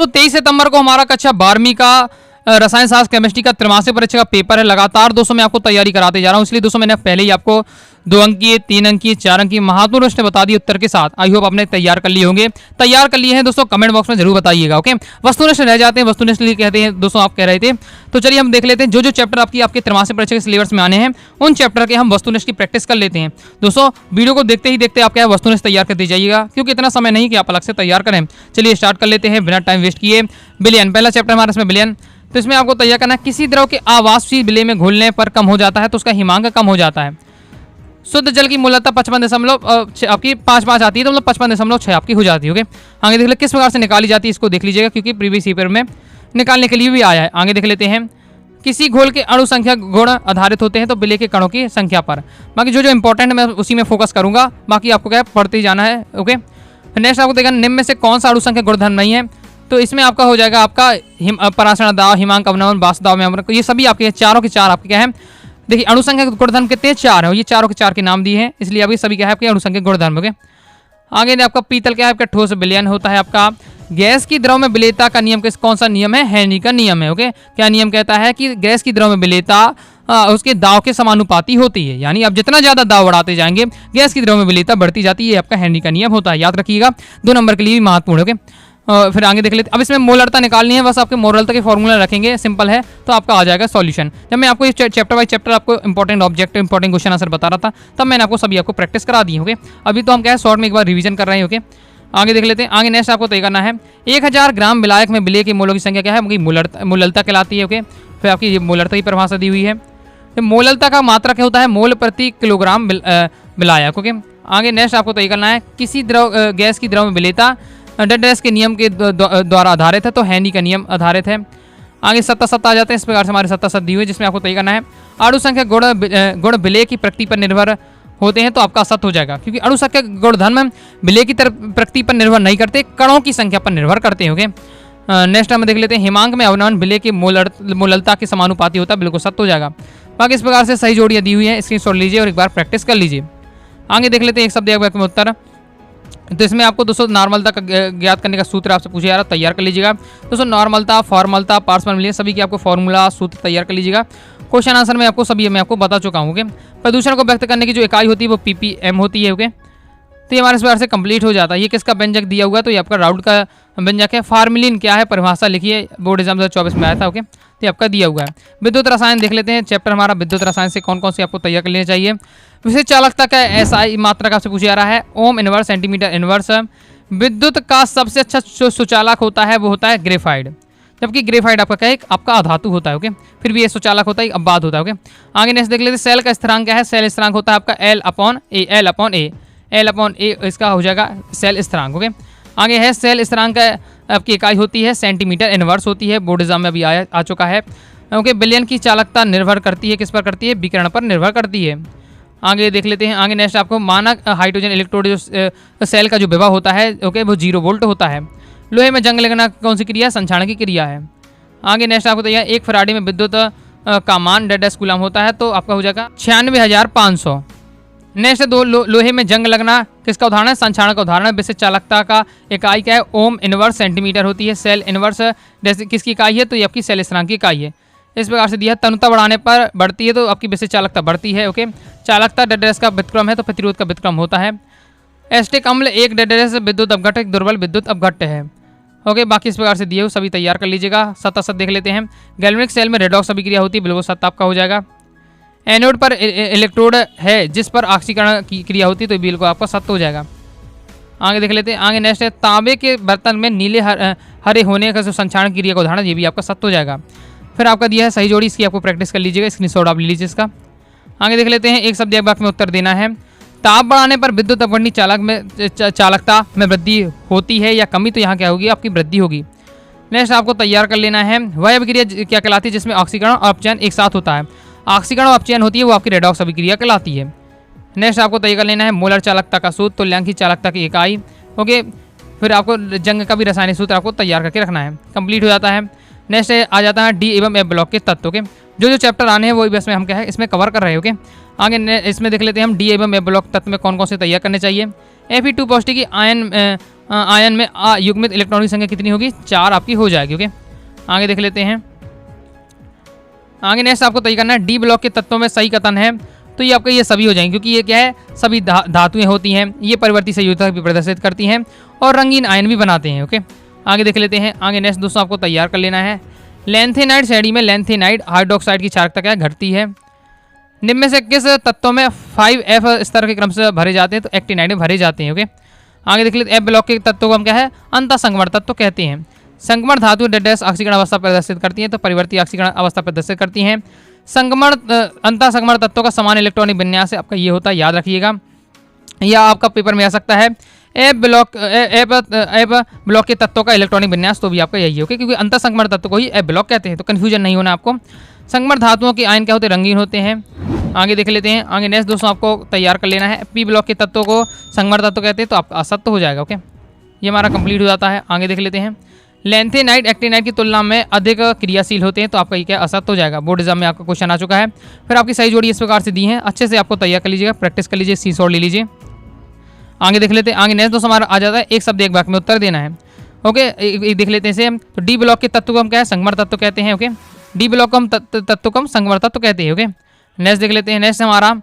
दोस्तों 23 सितंबर को हमारा कक्षा 12वीं का रसायन शास्त्र केमिस्ट्री का त्रैमासिक परीक्षा का पेपर है। लगातार दोस्तों मैं आपको तैयारी कराते जा रहा हूं, इसलिए दोस्तों मैंने पहले ही आपको 2 अंक की, 3 अंक की, 4 अंक की महत्वपूर्ण प्रश्न बता दिए उत्तर के साथ। आई होप आपने तैयार कर लिए होंगे। तैयार कर लिए हैं दोस्तों, कमेंट बॉक्स में जरूर बताइएगा। ओके, वस्तुनिष्ठ रह जाते हैं, वस्तुनिष्ठ कहते हैं दोस्तों, आप कह रहे थे। तो चलिए हम देख लेते हैं जो चैप्टर आपके त्रैमासिक परीक्षा के सिलेबस में आने हैं, उन चैप्टर के हम वस्तुनिष्ठ की प्रैक्टिस कर लेते हैं। दोस्तों वीडियो को देखते ही देखते आप क्या वस्तुनिष्ठ तैयार करते जाइएगा, क्योंकि इतना समय नहीं कि आप अलग से तैयार करें। चलिए स्टार्ट कर लेते हैं बिना टाइम वेस्ट किए। विलयन, पहला चैप्टर हमारा इसमें विलयन। तो इसमें आपको तैयार करना है, किसी द्रव के आवासीय विलय में घुलने पर कम हो जाता है तो उसका हिमांक कम हो जाता है। शुद्ध जल की मूलता 55 आपकी 5 आती है, तो मतलब 55.6 आपकी हो जाती है। ओके, आगे देख ले किस प्रकार से निकाली जाती है, इसको देख लीजिएगा, क्योंकि प्रीवियस पेपर में निकालने के लिए भी आया है। आगे देख लेते हैं, किसी घोल के अणु संख्या गुण आधारित होते हैं तो विलय के कणों की संख्या पर। बाकी जो इंपॉर्टेंट है मैं उसी में फोकस करूंगा, बाकी आपको क्या पढ़ते ही जाना है। ओके, नेक्स्ट आपको देखना, निम्न में से कौन सा अणु संख्या गुणधर्म नहीं है, तो इसमें आपका हो जाएगा आपका पराशरण दाव, हिमांक अवनमन, बाष्प दाव में अवनमन, ये सभी आपके चारों के चार आपके क्या है। देखिए अणुसंख्या के गुणधर्म कितने 4 है, ये चारों के 4 के नाम दिए हैं, इसलिए आपके सभी क्या है आपके अणुसंख्या गुणधर्म। ओके, आगे आपका पीतल क्या है आपका ठोस विलयन होता है। आपका गैस की द्रव में विलेयता का नियम कौन सा नियम है, हेनरी का नियम है। ओके, क्या नियम कहता है कि गैस की द्रव में विलेयता उसके दाव के समानुपाती होती है, यानी आप जितना ज्यादा दाव बढ़ाते जाएंगे गैस की द्रव में विलेयता बढ़ती जाती है। आपका हेनरी का नियम होता है, याद रखिएगा, 2 नंबर के लिए भी महत्वपूर्ण। ओके, फिर आगे देख लेते। अब इसमें मोलरता निकालनी है, बस आपके मोलरता के फॉर्मूला रखेंगे, सिंपल है, तो आपका आ जाएगा सॉल्यूशन। जब मैं आपको इस चैप्टर बाय चैप्टर आपको important object, important question answer बता रहा था, तब मैंने आपको सभी प्रैक्टिस करा दी। ओके, अभी तो हम क्या है शॉर्ट में एक बार रिवीजन कर रहे हैं। ओके, आगे देख लेते हैं। आगे नेक्स्ट आपको तय करना है, 1000 ग्राम विलायक में विलय के मोलों की संख्या क्या है, मोलरता कहलाती है। ओके, फिर आपकी मोलरता की परिभाषा दी हुई है। मोलरता का मात्रा क्या होता है, मोल प्रति किलोग्राम विलायक। ओके, आगे नेक्स्ट आपको तय करना है, किसी गैस की द्रव में विलेयता डडेस के नियम के द्वारा आधारित है, तो हेनरी का नियम आधारित है। आगे 7 आ जाते हैं, इस प्रकार से हमारे 7 दी हुई है, जिसमें आपको तय करना है, अणु संख्या गुण विलय की प्रकृति पर निर्भर होते हैं, तो आपका 7 हो जाएगा, क्योंकि अणु संख्या गुणधर्म विलय की प्रकृति पर निर्भर नहीं करते, कणों की संख्या पर निर्भर करते हैं। ओके, नेक्स्ट हम देख लेते हैं, हिमांक में अवनमन विलय की मोलरता के समानुपाती होता है, बिल्कुल 7 हो जाएगा। बाकी इस प्रकार से सही जोड़ियाँ दी हुई है, स्क्रीनशॉट लीजिए और एक बार प्रैक्टिस कर लीजिए। आगे देख लेते हैं, एक शब्द में उत्तर। तो इसमें आपको दोस्तों नॉर्मलता का ज्ञात करने का सूत्र आपसे पूछा जा रहा है, तैयार कर लीजिएगा। दोस्तों नॉर्मलता, फॉर्मलता, पार्श्वमलता, सभी की आपको फॉर्मूला सूत्र तैयार कर लीजिएगा। क्वेश्चन आंसर में आपको सभी मैं आपको बता चुका हूँ। ओके, प्रदूषण को व्यक्त करने की जो इकाई होती है वो ppm होती है। ओके, तो ये हमारे इस बार से कंप्लीट हो जाता है। ये किसका व्यंजक दिया हुआ है, तो ये आपका राउट का व्यंजक है। फार्मिलिन क्या है, परिभाषा लिखिए, बोर्ड एग्जाम 2024 में आया था। ओके, तो ये आपका दिया हुआ है। विद्युत रसायन देख लेते हैं, चैप्टर हमारा विद्युत रसायन से कौन कौन से आपको तैयार कर लेना चाहिए। विशेष चालकता का SI मात्रा का आपसे पूछा जा रहा है, ओम इनवर्स, सेंटीमीटर इनवर्स। विद्युत का सबसे अच्छा जो सुचालक होता है वो होता है ग्रेफाइट, जबकि ग्रेफाइट आपका क्या है, आपका अधातु होता है। ओके, फिर भी ये सुचालक होता है, अब बाद होता है। ओके, आगे नेक्स्ट देख लेते हैं, सेल का स्थिरांक क्या है, सेल स्थिरांक होता है आपका L/A, इसका हो जाएगा सेल स्थिरांक। ओके, आगे है सेल स्थिरांक आपकी इकाई होती है सेंटीमीटर इनवर्स होती है, बोर्ड एग्जाम में अभी आ चुका है। ओके, विलयन की चालकता निर्भर करती है किस पर करती है, विकिरण पर निर्भर करती है। आगे देख लेते हैं। आगे नेक्स्ट आपको मानक हाइड्रोजन इलेक्ट्रोड जो सेल का जो विभव होता है, ओके, वो 0 वोल्ट होता है। लोहे में जंग लगना कौन सी क्रिया, संक्षारण की क्रिया है। आगे नेक्स्ट आपको तैयार, 1 फराडी में विद्युत का मान 10 कूलम होता है, तो आपका हो जाएगा 96,500। नेक्स्ट लोहे में जंग लगना किसका उदाहरण है, संक्षारण का उदाहरण है। विशिष्ट चालकता का इकाई क्या है, ओम इनवर्स, सेंटीमीटर होती है। सेल इनवर्स किसकी इकाई है, तो ये आपकी सेल स्थिरांक की इकाई है। इस प्रकार से दिया, तनुता बढ़ाने पर बढ़ती है तो आपकी विशिष्ट चालकता बढ़ती है। ओके, चालकता डेडेस का व्युत्क्रम है, तो प्रतिरोध का व्युत्क्रम होता है। एस्टिक अम्ल एक डेडेस विद्युत अपघट्ट, एक दुर्बल विद्युत अपघट्ट है। ओके, बाकी इस प्रकार से दिए हुए सभी तैयार कर लीजिएगा। 7 देख लेते हैं। गैल्वेनिक सेल में रेडॉक्स अभिक्रिया होती है, बिल्कुल 7 आपका हो जाएगा। एनोड पर इलेक्ट्रोड है जिस पर ऑक्सीकरण की क्रिया होती है, तो बिल्कुल आपका 7 हो जाएगा। आगे देख लेते हैं। आगे नेक्स्ट है, तांबे के बर्तन में नीले हरे होने का जो संक्षारण क्रिया का उदाहरण, ये भी आपका 7 हो जाएगा। फिर आपका दिया है सही जोड़ी, इसकी आपको प्रैक्टिस कर लीजिएगा, स्क्रीनशॉट आप ले लीजिए इसका। आगे देख लेते हैं, एक शब्द वाक्य में उत्तर देना है। ताप बढ़ाने पर विद्युत अपघटनी चालकता में वृद्धि होती है या कमी, तो यहाँ क्या होगी, आपकी वृद्धि होगी। नेक्स्ट आपको तैयार कर लेना है, वह अभिक्रिया क्या कहलाती है जिसमें ऑक्सीकरण और अपचयन एक साथ होता है। ऑक्सीकरण और अपचयन होती है, वो आपकी रेडॉक्स अभिक्रिया कहलाती है। नेक्स्ट आपको तय कर लेना है, मोलर चालकता का सूत्र, तुल्यांकी चालकता की इकाई। ओके, फिर आपको जंग का भी रासायनिक सूत्र आपको तैयार करके रखना है, कंप्लीट हो जाता है। नेक्स्ट आ जाता है डी एवं एफ ब्लॉक के तत्व के जो चैप्टर आने हैं वो भी इसमें हम क्या है इसमें कवर कर रहे हैं। ओके, आगे इसमें देख लेते हैं हम डी एवं एफ ब्लॉक तत्व में कौन कौन से तैयार करने चाहिए। Fe2 पॉजिटिव की आयन आयन में युग्मित इलेक्ट्रॉनों की संख्या कितनी होगी, 4 आपकी हो जाएगी। ओके, आगे देख लेते हैं। आगे नेक्स्ट आपको तय करना है डी ब्लॉक के तत्वों में सही कथन है, तो ये आपका ये सभी हो जाएंगे, क्योंकि ये क्या है, सभी धातुएं होती हैं, ये परिवर्ती संयोजकता भी प्रदर्शित करती हैं और रंगीन आयन भी बनाते हैं। ओके, आगे देख लेते हैं। आगे नेक्स्ट दोस्तों आपको तैयार कर लेना है। लैंथेनाइड श्रेणी में लैंथेनाइड हाइड्रोक्साइड की क्षारकता क्या घटती है, निम्न में से किस तत्वों में 5F स्तर के क्रम से भरे जाते हैं, तो एक्टिनाइड में भरे जाते हैं। ओके, आगे देख लेते हैं। एफ ब्लॉक के तत्वों को हम क्या है, अंतःसंगमण तत्व कहते हैं। संगमण धातु डैश ऑक्सीकरण अवस्था प्रदर्शित करती हैं, तो परिवर्ती ऑक्सीकरण अवस्था प्रदर्शित करती हैं। संगमण अंतःसंगमण तत्वों का समान इलेक्ट्रॉनिक विन्यास है आपका ये होता है, याद रखिएगा, या आपका पेपर में आ सकता है एफ ब्लॉक के तत्वों का इलेक्ट्रॉनिक विन्यास, तो भी आपका यही होगा, क्योंकि अंतःसंगमण तत्व को ही एफ ब्लॉक कहते हैं, तो कन्फ्यूजन नहीं होना आपको। संगमण धातुओं के आयन क्या होते हैं, रंगीन होते हैं। आगे देख लेते हैं। आगे नेक्स्ट दोस्तों आपको तैयार कर लेना है। पी ब्लॉक के तत्वों को संगमण तत्व कहते हैं, तो आप असत्य हो जाएगा। ओके, ये हमारा कंप्लीट हो जाता है। आगे देख लेते हैं। लैंथेनाइड एक्टिनाइड की तुलना में अधिक क्रियाशील होते हैं, तो आपका ये क्या असत्य हो जाएगा। बोर्ड एग्जाम में आपका क्वेश्चन आ चुका है। फिर आपकी सही जोड़ी इस प्रकार से दी है, अच्छे से आपको तैयार कर लीजिएगा, प्रैक्टिस कर लीजिए, सीसॉट ले लीजिए। आगे देख लेते हैं। आगे नेक्स्ट दोस्तों हमारा आ जाता है एक शब्द एक वाक्य में उत्तर देना है। ओके, देख लेते हैं इसे। तो डी ब्लॉक के तत्व को हम क्या है, संगमण तत्व कहते हैं। ओके, डी ब्लॉक को हम तत्व को हम संगमण तत्व कहते हैं। ओके, नेक्स्ट देख लेते हैं। नेक्स्ट हमारा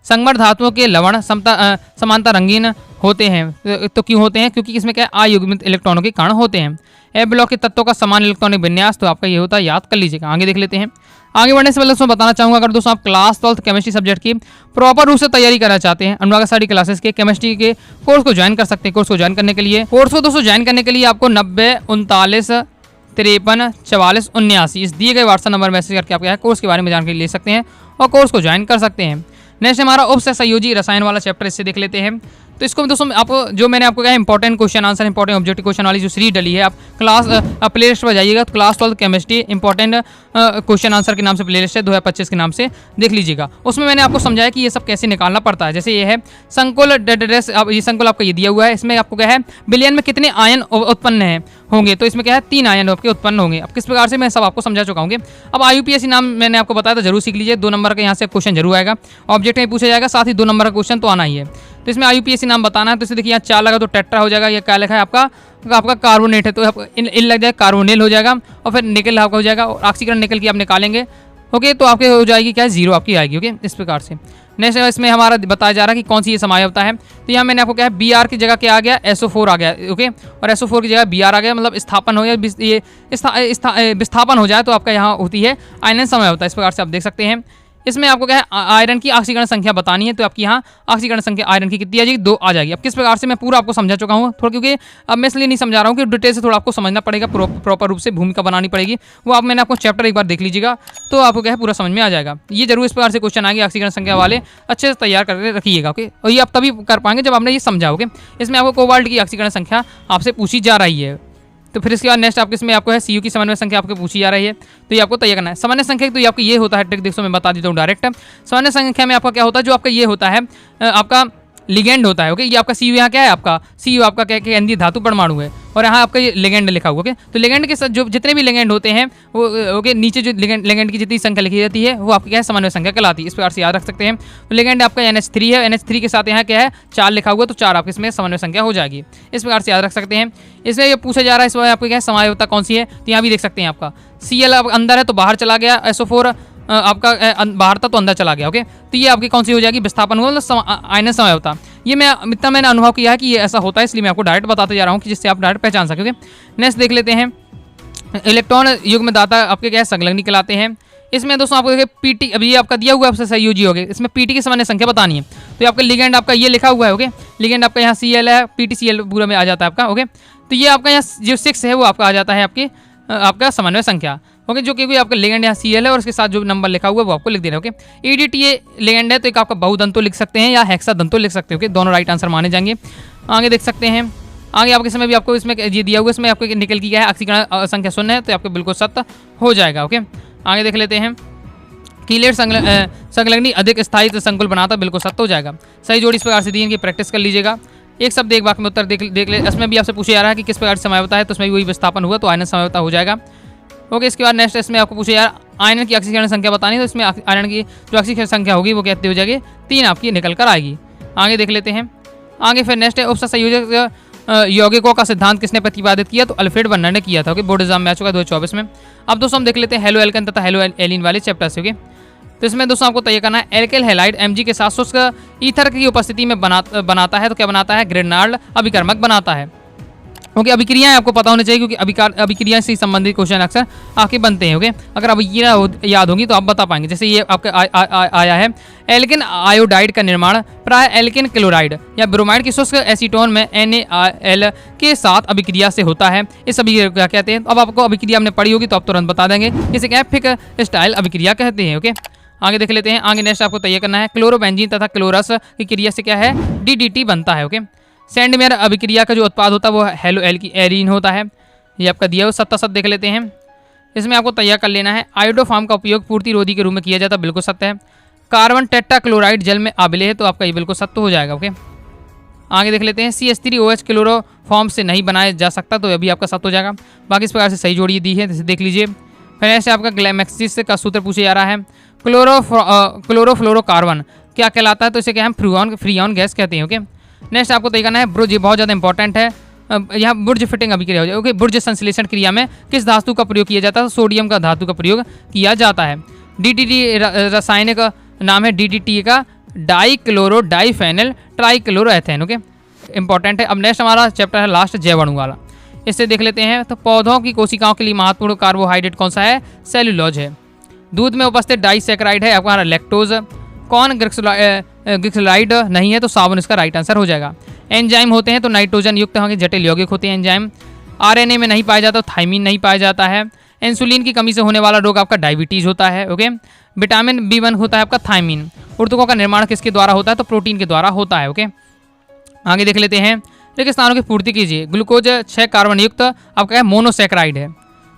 संगमण धातुओं के लवण समानता रंगीन होते हैं, तो क्यों होते हैं, क्योंकि इसमें क्या है, अयुग्मित इलेक्ट्रॉनों के कारण होते हैं। एफ ब्लॉक के तत्वों का समान इलेक्ट्रॉनिक विन्यास, तो आपका ये होता है, याद कर लीजिएगा। आगे देख लेते हैं। आगे बढ़ने से पहले दोस्तों बताना चाहूँगा, अगर दोस्तों आप क्लास 12th केमिस्ट्री सब्जेक्ट की प्रॉपर रूप से तैयारी करना चाहते हैं, अनुराग सारी क्लासेस के केमिस्ट्री के कोर्स को ज्वाइन कर सकते हैं। कोर्स को ज्वाइन करने के लिए आपको 90 39 53 44 79 इस दिए गए व्हाट्सएप नंबर मैसेज करके आप क्या है, कोर्स के बारे में जानकारी ले सकते हैं और कोर्स को ज्वाइन कर सकते हैं। नेक्स्ट हमारा उपसहसंयोजी रसायन वाला चैप्टर, इससे देख लेते हैं। तो इसको दोस्तों आपको जो मैंने आपको कहा important question answer, important objective question वाली जो सीरीज डली है, आप क्लास प्ले लिस्ट पर जाइएगा, तो class 12 chemistry important question answer के नाम से प्ले लिस्ट है 2025 के नाम से, देख लीजिएगा। उसमें मैंने आपको समझाया कि ये सब कैसे निकालना पड़ता है। जैसे ये है संकुल डेड्रेस, ये संकुल आपका ये दिया हुआ है, इसमें आपको क्या है, बिलियन में कितने आयन उत्पन्न होंगे, तो इसमें क्या है 3 आयन आपके उत्पन्न होंगे। अब किस प्रकार से मैं सब आपको समझा चुका हूँ। अब IUPAC नाम मैंने आपको बताया, तो जरूर सीख लीजिए। 2 नंबर का यहाँ से क्वेश्चन जरूर आएगा, ऑब्जेक्ट में पूछा जाएगा, साथ ही 2 नंबर का क्वेश्चन तो आना ही है। तो इसमें IUPAC नाम बताना है, तो इसे देखिए यहाँ 4 लगा तो टेट्रा हो जाएगा, ये क्या लिखा है आपका कार्बोनेट है, तो आपको इन लग जाएगा कार्बोनिल हो जाएगा, और फिर निकल आपका हो जाएगा, और ऑक्सीकरण निकल की आप निकालेंगे। ओके, तो आपके हो जाएगी क्या है, 0 आपकी आएगी। ओके, इस प्रकार से। नेक्स्ट इसमें हमारा बताया जा रहा है कि कौन सी ये समायोजकता है, तो यहाँ मैंने आपको क्या है, Br की जगह क्या आ गया, SO4 आ गया। ओके, और SO4 की जगह Br आ गया, मतलब स्थापन हो गया, ये विस्थापन हो जाए तो आपका यहाँ होती है आयनन समायोजकता। इस प्रकार से आप देख सकते हैं। इसमें आपको क्या है, आयरन की ऑक्सीकरण संख्या बतानी है, तो आपकी यहाँ ऑक्सीकरण संख्या आयरन की कितनी आ जाएगी, 2 आ जाएगी। अब किस प्रकार से मैं पूरा आपको समझा चुका हूँ थोड़ा, क्योंकि अब मैं इसलिए नहीं समझा रहा हूँ कि डिटेल से थोड़ा आपको समझना पड़ेगा, प्रॉपर रूप से भूमिका बनानी पड़ेगी। वो आप मैंने आपको चैप्टर एक बार देख लीजिएगा, तो आपको क्या है पूरा समझ में आ जाएगा। ये जरूर इस प्रकार से क्वेश्चन आएंगे ऑक्सीकरण संख्या वाले, अच्छे से तैयार करके रखिएगा। ओके, और ये आप तभी कर पाएंगे जब आपने ये समझा। ओके, इसमें आपको कोबाल्ट की ऑक्सीकरण संख्या आपसे पूछी जा रही है। तो फिर इसके बाद नेक्स्ट आपके इसमें आपको है CU की समन्वय संख्या आपको पूछी जा रही है, तो ये आपको तैयार करना है। समन्वय संख्या तो ये आपको ये होता है, ट्रिक देखो मैं बता देता हूँ डायरेक्ट। समन्वय संख्या में आपका क्या होता है, जो आपका ये होता है आपका लिगेंड होता है। ओके, ये आपका CU यहाँ क्या है, आपका CU आपका क्या केंद्रीय धातु परमाणु है, और यहाँ आपका ये लिगेंड लिखा हुआ। ओके, तो लिगेंड के साथ जो जितने भी लिगेंड होते हैं वो ओके, नीचे जो लिगेंड की जितनी संख्या लिखी जाती है वो आपकी क्या है, समन्वय संख्या कहलाती है। इस प्रकार से याद रख सकते हैं। तो लिगेंड आपका NH3 है, NH3 के साथ यहाँ क्या है 4 लिखा हुआ, तो 4 आपके इसमें समन्वय संख्या हो जाएगी। इस प्रकार से याद रख सकते हैं। इसमें ये पूछा जा रहा है इसमें आपको क्या है, समायोजकता कौन सी है, तो यहाँ भी देख सकते हैं आपका Cl अंदर है तो बाहर चला गया, SO4 आपका बाहर था तो अंदर चला गया। ओके, तो ये आपकी कौन सी हो जाएगी, विस्थापन हुआ, मतलब आयनन समायोजकता। ये मैं इतना मैंने अनुभव किया है कि ये ऐसा होता है, इसलिए मैं आपको डायरेक्ट बताते जा रहा हूँ कि जिससे आप डायरेक्ट पहचान सके। नेक्स्ट देख लेते हैं। इलेक्ट्रॉन युग्म दाता आपके क्या है, संलग्नी कहलाते हैं। इसमें दोस्तों आपको देखिए PT, अभी ये आपका दिया हुआ है आपसे संयोजी हो गए, इसमें PT की समन्वय संख्या बतानी है, तो ये आपका लिगेंड आपका ये लिखा हुआ है। ओके, लिगेंड आपका यहाँ Cl है, PTCl पूरा में आ जाता है आपका। ओके, तो ये आपका यहाँ जो 6 है वो आपका आ जाता है आपका समन्वय संख्या। ओके, जो कि आपका लिगेंड यहाँ Cl है और उसके साथ जो नंबर लिखा हुआ है वो आपको लिख देना है। ओके, EDTA लिगेंड है, तो एक आपका बहुदंतो लिख सकते हैं या हेक्सादंतो लिख सकते हो। ओके, दोनों राइट आंसर माने जाएंगे। आगे देख सकते हैं। आगे आपके समय भी आपको इसमें ये दिया हुआ है, इसमें आपको निकल की क्या है, ऑक्सीकरण संख्या 0 है, तो आपको बिल्कुल सत्य हो जाएगा। ओके, आगे देख लेते हैं। कीलेट संलग्नी अधिक स्थायी संकुल बनाता, बिल्कुल सत्य हो जाएगा। सही जोड़ी इस प्रकार से दी, इनकी प्रैक्टिस कर लीजिएगा। एक शब्द एक वाक्य में उत्तर देख ले। इसमें भी आपसे पूछा जा रहा है कि किस प्रकार से समायोजकता है, तो उसमें भी वही विस्थापन हुआ, तो आयनन समायोजकता हो जाएगा। ओके, इसके बाद नेक्स्ट इसमें आपको पूछा जा रहा है आयरन की ऑक्सीकरण संख्या बतानी है, तो इसमें आयरन की जो ऑक्सीकरण संख्या होगी वो कितनी हो जाएगी, 3 आपकी निकल कर आएगी। आगे देख लेते हैं। आगे फिर नेक्स्ट है उपसंयोजक यौगिकों का सिद्धांत किसने प्रतिपादित किया? तो अल्फ्रेड वर्नर ने किया था। ओके, बोर्ड एग्जाम में आ चुका है 2024 में। अब दोस्तों हम देख लेते हैं हेलो एल्केन तथा हेलो एलिन वाले चैप्टर से। ओके, तो इसमें दोस्तों आपको तय करना है एल्केल हैलाइड Mg के साथ शुष्क ईथर की उपस्थिति में बनाता है। तो क्या बनाता है? ग्रेनाल्ड अभिकर्मक बनाता है। ओके, अभिक्रियाएं आपको पता होनी चाहिए, क्योंकि अभिक्रिया से संबंधित क्वेश्चन अक्सर आके बनते हैं। ओके, अगर अभिक्रिया याद होंगी तो आप बता पाएंगे। जैसे ये आपका आया है, एल्केन आयोडाइड का निर्माण प्राय एल्केन क्लोराइड या ब्रोमाइड के शुष्क एसीटोन में NaL के साथ अभिक्रिया से होता है। इस अभिक्रिया क्या कहते हैं? अब आपको अभिक्रिया हमने पढ़ी होगी तो आप तुरंत बता देंगे। इसे क्या है? फिक स्टाइल अभिक्रिया कहते हैं। ओके, आगे देख लेते हैं। आगे नेक्स्ट आपको तय करना है क्लोरोबेंजीन तथा क्लोरस की क्रिया से क्या है? DDT बनता है। ओके, सैंडमेयर अभिक्रिया का जो उत्पाद होता है वो हेलो एरीन होता है। ये आपका दिया हुआ 77 देख लेते हैं। इसमें आपको तैयार कर लेना है आयोडोफार्म का उपयोग पूर्ति रोधी के रूप में किया जाता है। बिल्कुल सत्य है। कार्बन टेट्रा क्लोराइड जल में आबिले है, तो आपका ये बिल्कुल सत्य हो जाएगा। ओके, आगे देख लेते हैं CH3OH क्लोरोफॉर्म से नहीं बनाया जा सकता, तो अभी आपका सत्य हो जाएगा। बाकी इस प्रकार से सही जोड़ी दी है, देख लीजिए। फिर ऐसे आपका ग्लैमैक्सिस का सूत्र पूछा जा रहा है। क्लोरोफ्लोरोकार्बन क्या कहलाता है? तो इसे क्या हम फ्रीऑन गैस कहते हैं। ओके, नेक्स्ट आपको तय करना है ब्रुज, ये बहुत ज़्यादा इंपॉर्टेंट है। यहाँ बुर्ज फिटिंग अभिक्रिया हो जाए। ओके, बुर्ज संश्लेषण क्रिया में किस धातु का प्रयोग किया जाता है? सोडियम का धातु का प्रयोग किया जाता है। DDT रासायनिक नाम है DDT का डाइक्लोरो डाइफेनल ट्राइक्लोरोएथेन। ओके, इंपॉर्टेंट है। अब नेक्स्ट हमारा चैप्टर है लास्ट जैवाणु वाला, इससे देख लेते हैं। तो पौधों की कोशिकाओं के लिए महत्वपूर्ण कार्बोहाइड्रेट कौन सा है? सेल्यूलोज है। दूध में उपस्थित डाइसैकेराइड है आपका लैक्टोज। कौन ग्लिसराइड नहीं है? तो साबुन इसका राइट आंसर हो जाएगा। एंजाइम होते हैं तो नाइट्रोजन युक्त होंगे, जटिल यौगिक होते हैं एंजाइम। RNA में नहीं पाया जाता, तो थाइमिन नहीं पाया जाता है। इंसुलिन की कमी से होने वाला रोग आपका डायबिटीज होता है। ओके, विटामिन B1 होता है आपका थाइमिन। ऊतकों का निर्माण किसके द्वारा होता है? तो प्रोटीन के द्वारा होता है। ओके, आगे देख लेते हैं। रिक्त स्थानों की पूर्ति कीजिए। ग्लूकोज 6 कार्बन युक्त आपका मोनोसैकेराइड है।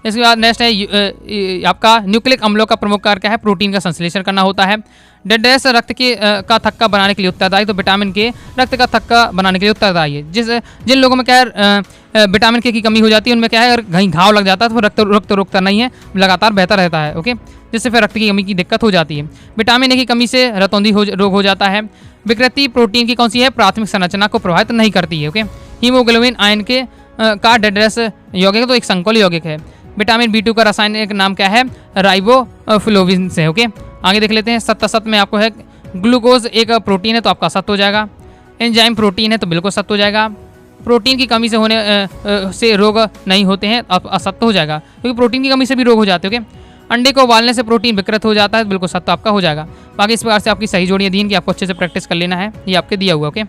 इसके बाद नेक्स्ट है आपका न्यूक्लिक अम्लों का प्रमुख कार्य क्या है? प्रोटीन का संश्लेषण करना होता है। डेडेस रक्त के का थक्का बनाने के लिए उत्तरदायी, तो विटामिन के रक्त का थक्का बनाने के लिए उत्तरदायी है। जिन लोगों में क्या है विटामिन के की कमी हो जाती है, उनमें क्या है अगर कहीं घाव लग जाता है तो रक्त रुकता नहीं है, लगातार बहता रहता है। ओके, जिससे फिर रक्त की कमी की दिक्कत हो जाती है। विटामिन ए की कमी से रतौंधी रोग हो जाता है। विकृति प्रोटीन की कौन सी है? प्राथमिक संरचना को प्रभावित नहीं करती है। ओके, हीमोग्लोबिन आयन के का डेडेस यौगिक तो एक संकुल यौगिक है। विटामिन B2 का रासायनिक नाम क्या है? राइबोफ्लोविन से। ओके, आगे देख लेते हैं। 77 में आपको है ग्लूकोज एक प्रोटीन है, तो आपका सत्य हो जाएगा। एंजाइम प्रोटीन है, तो बिल्कुल सत्य हो जाएगा। प्रोटीन की कमी से होने से रोग नहीं होते हैं, असत्य हो जाएगा, क्योंकि प्रोटीन की कमी से भी रोग हो जाते हैं। ओके, अंडे को उबालने से प्रोटीन विकृत हो जाता है, बिल्कुल सत्य आपका हो जाएगा। बाकी इस प्रकार से आपकी सही जोड़ियाँ दी कि आपको अच्छे से प्रैक्टिस कर लेना है, ये आपके दिया हुआ। ओके,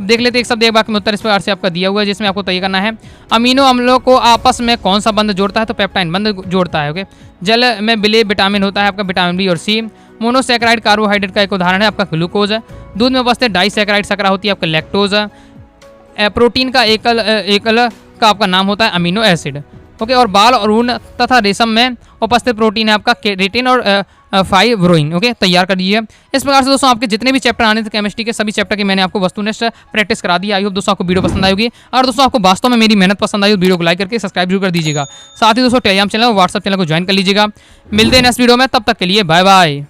देख लेते एक शब्द एक बाकी में उत्तर इस प्रकार से आपका दिया हुआ है, जिसमें आपको तय करना है अमीनो अम्लों को आपस में कौन सा बंध जोड़ता है? तो पेप्टाइन बंध जोड़ता है। ओके, जल में विलेय विटामिन होता है आपका विटामिन B और C। मोनोसैकेराइड कार्बोहाइड्रेट का एक उदाहरण है आपका ग्लूकोज। दूध में उपस्थित डाइसैकेराइड शर्करा होती है आपका लैक्टोज। प्रोटीन का एकल का आपका नाम होता है अमीनो एसिड। ओके, और बाल और ऊन तथा रेशम में उपस्थित प्रोटीन है आपका केराटिन और फाइब्रोइन। ओके, तैयार कर दीजिए। इस प्रकार से दोस्तों आपके जितने भी चैप्टर आने थे केमिस्ट्री के, सभी चैप्टर की मैंने आपको वस्तुनिष्ठ प्रैक्टिस करा दी। आई होप दोस्तों आपको वीडियो पसंद आएगी। और दोस्तों आपको वास्तव में मेरी मेहनत पसंद आई तो वीडियो को लाइक करके सब्सक्राइब जरूर कर दीजिएगा। साथ ही दोस्तों टेलीग्राम चैनल और व्हाट्सएप चैनल को ज्वाइन कर लीजिएगा। मिलते हैं नेक्स्ट वीडियो में, तब तक के लिए बाय बाय।